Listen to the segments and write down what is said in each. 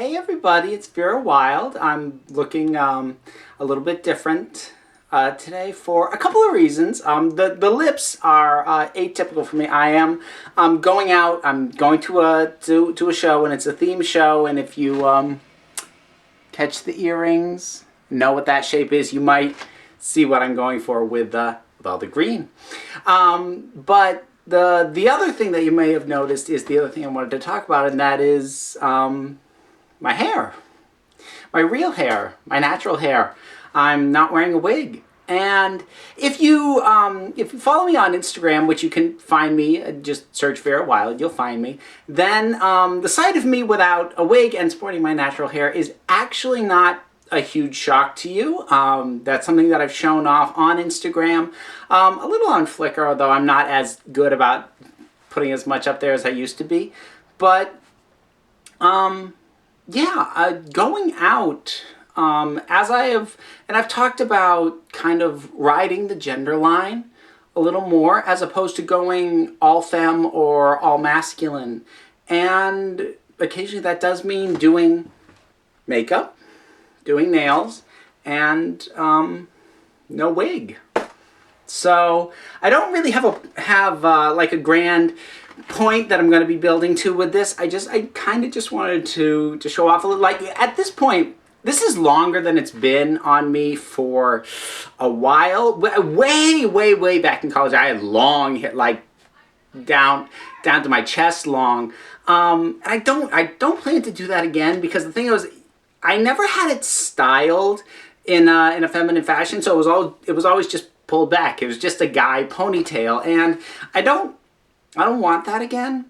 Hey everybody, it's Vera Wild. I'm looking a little bit different today for a couple of reasons. The lips are atypical for me. I am going out. I'm going to a show, and it's a theme show. And if you catch the earrings, know what that shape is, you might see what I'm going for with all the green. But the other thing that you may have noticed is the other thing I wanted to talk about, and that is my hair, my real hair, my natural hair. I'm not wearing a wig. And if you follow me on Instagram, which you can find me, just search Vera Wild, you'll find me, then the sight of me without a wig and sporting my natural hair is actually not a huge shock to you. That's something that I've shown off on Instagram, a little on Flickr, although I'm not as good about putting as much up there as I used to be. But yeah, going out, as I've talked about kind of riding the gender line a little more, as opposed to going all femme or all masculine. And occasionally that does mean doing makeup, doing nails, and no wig. So I don't really have like a grand point that I'm going to be building to with this. I kind of just wanted to show off a little. Like at this point, this is longer than it's been on me for a while. Way back in college, I had long hair, like down to my chest long. I don't plan to do that again, because the thing was, I never had it styled in a feminine fashion, so it was always just pulled back. It was just a guy ponytail, and I don't want that again.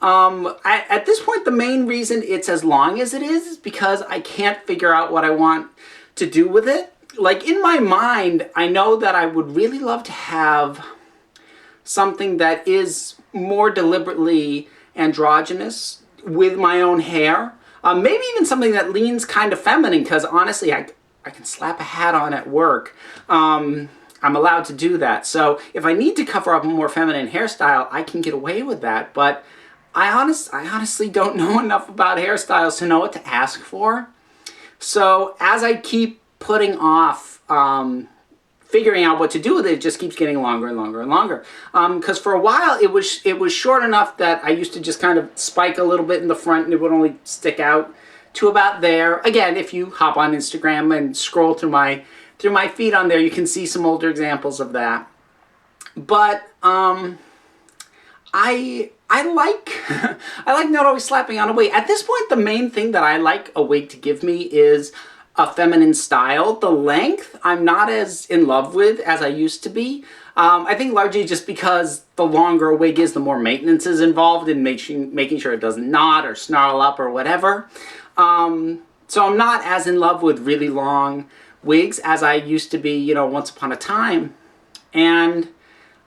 At this point, the main reason it's as long as it is because I can't figure out what I want to do with it. Like in my mind, I know that I would really love to have something that is more deliberately androgynous with my own hair. Maybe even something that leans kind of feminine, because honestly, I can slap a hat on at work. I'm allowed to do that. So if I need to cover up a more feminine hairstyle, I can get away with that. But I honestly don't know enough about hairstyles to know what to ask for. So as I keep putting off figuring out what to do with it, it just keeps getting longer and longer and longer. Because for a while it was short enough that I used to just kind of spike a little bit in the front, and it would only stick out to about there. Again, if you hop on Instagram and scroll through my feed on there, you can see some older examples of that. But I like I like not always slapping on a wig. At this point, the main thing that I like a wig to give me is a feminine style. The length, I'm not as in love with as I used to be. I think largely just because the longer a wig is, the more maintenance is involved in making sure it doesn't knot or snarl up or whatever. So I'm not as in love with really long wigs as I used to be, you know, once upon a time. And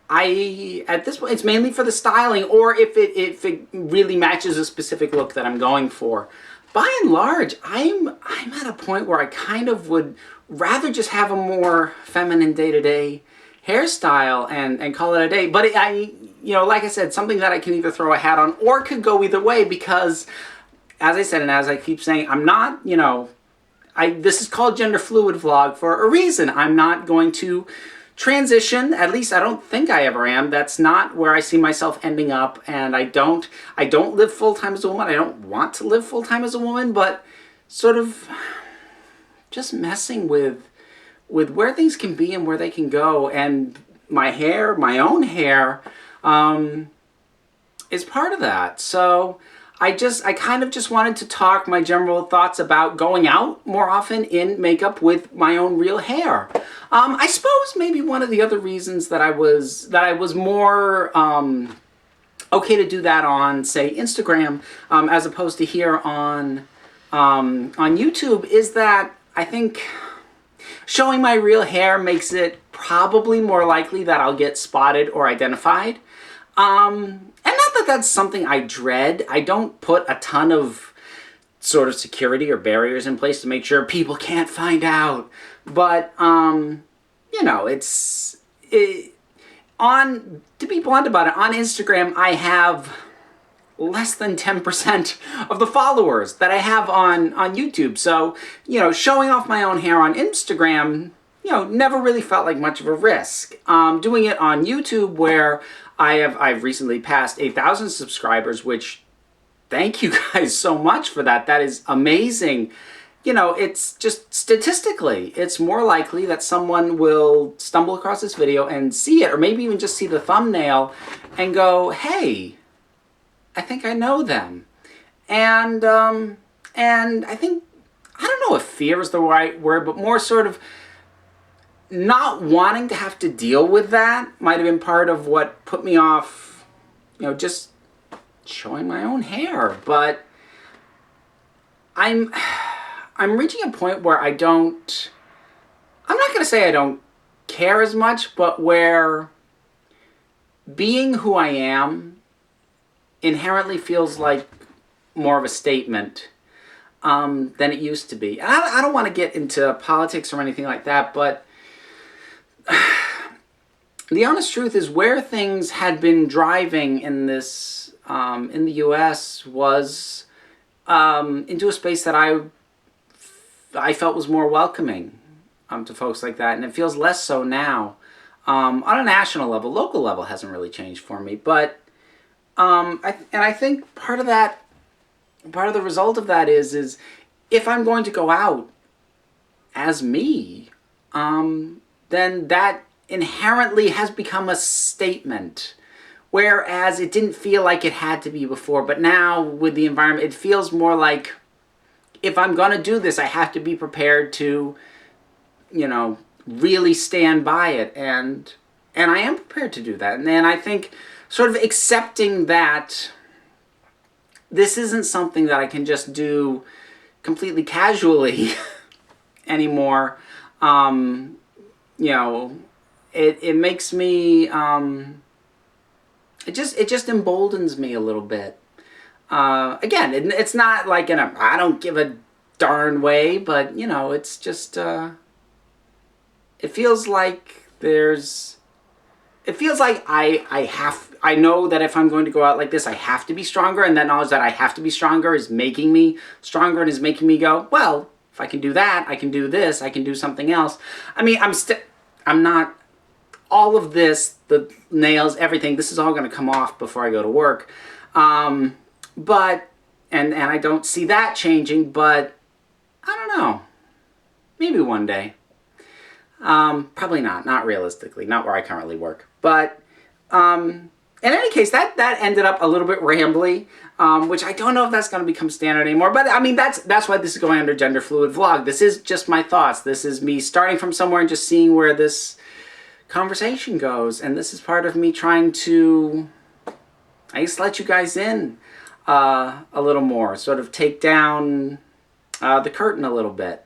at this point, it's mainly for the styling, or if it really matches a specific look that I'm going for. By and large, I'm at a point where I kind of would rather just have a more feminine day-to-day hairstyle and call it a day. But you know, like I said, something that I can either throw a hat on or could go either way, because as I said, and as I keep saying, I'm not, you know, this is called Genderfluid Vlog for a reason. I'm not going to transition, at least I don't think I ever am. That's not where I see myself ending up, and I don't live full-time as a woman. I don't want to live full-time as a woman, but sort of just messing with where things can be and where they can go, and my hair, my own hair, is part of that. So I kind of just wanted to talk my general thoughts about going out more often in makeup with my own real hair. I suppose maybe one of the other reasons that I was more okay to do that on, say, Instagram, as opposed to here on YouTube, is that I think showing my real hair makes it probably more likely that I'll get spotted or identified. And not that that's something I dread. I don't put a ton of sort of security or barriers in place to make sure people can't find out. But, you know, to be blunt about it, on Instagram I have less than 10% of the followers that I have on YouTube. So, you know, showing off my own hair on Instagram, you know, never really felt like much of a risk. Doing it on YouTube, where I've recently passed 8,000 subscribers, which, thank you guys so much for that. That is amazing. You know, it's just statistically, it's more likely that someone will stumble across this video and see it, or maybe even just see the thumbnail and go, hey, I think I know them. And I think, I don't know if fear is the right word, but more sort of not wanting to have to deal with that might have been part of what put me off, you know, just showing my own hair. But I'm reaching a point where I'm not going to say I don't care as much, but where being who I am inherently feels like more of a statement than it used to be. And I don't want to get into politics or anything like that, but the honest truth is, where things had been driving in this, in the U.S. was into a space that I felt was more welcoming to folks like that, and it feels less so now. On a national level, local level hasn't really changed for me, but I think part of the result of that is if I'm going to go out as me, then that inherently has become a statement. Whereas it didn't feel like it had to be before, but now with the environment, it feels more like, if I'm going to do this, I have to be prepared to, you know, really stand by it. And I am prepared to do that. And then I think sort of accepting that this isn't something that I can just do completely casually anymore. You know, it makes me, it just emboldens me a little bit. Again, it's not like in a I don't give a darn way, but, you know, it's just, it feels like I know that if I'm going to go out like this, I have to be stronger, and that knowledge that I have to be stronger is making me stronger and is making me go, well, if I can do that, I can do this, I can do something else. I mean, I'm not, all of this, the nails, everything, this is all going to come off before I go to work. But, and I don't see that changing, but I don't know. Maybe one day. Probably not realistically, not where I currently work. But, in any case, that ended up a little bit rambly, which I don't know if that's going to become standard anymore. But, I mean, that's why this is going under Genderfluid Vlog. This is just my thoughts. This is me starting from somewhere and just seeing where this conversation goes. And this is part of me trying to, I guess, let you guys in a little more. Sort of take down the curtain a little bit.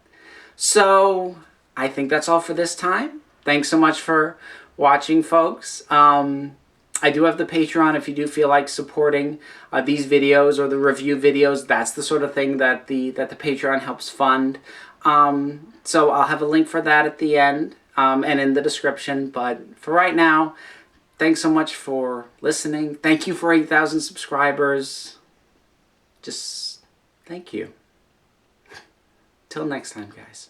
So, I think that's all for this time. Thanks so much for watching, folks. I do have the Patreon if you do feel like supporting these videos or the review videos. That's the sort of thing that the Patreon helps fund. So I'll have a link for that at the end and in the description. But for right now, thanks so much for listening. Thank you for 8,000 subscribers. Just thank you. Till next time, guys.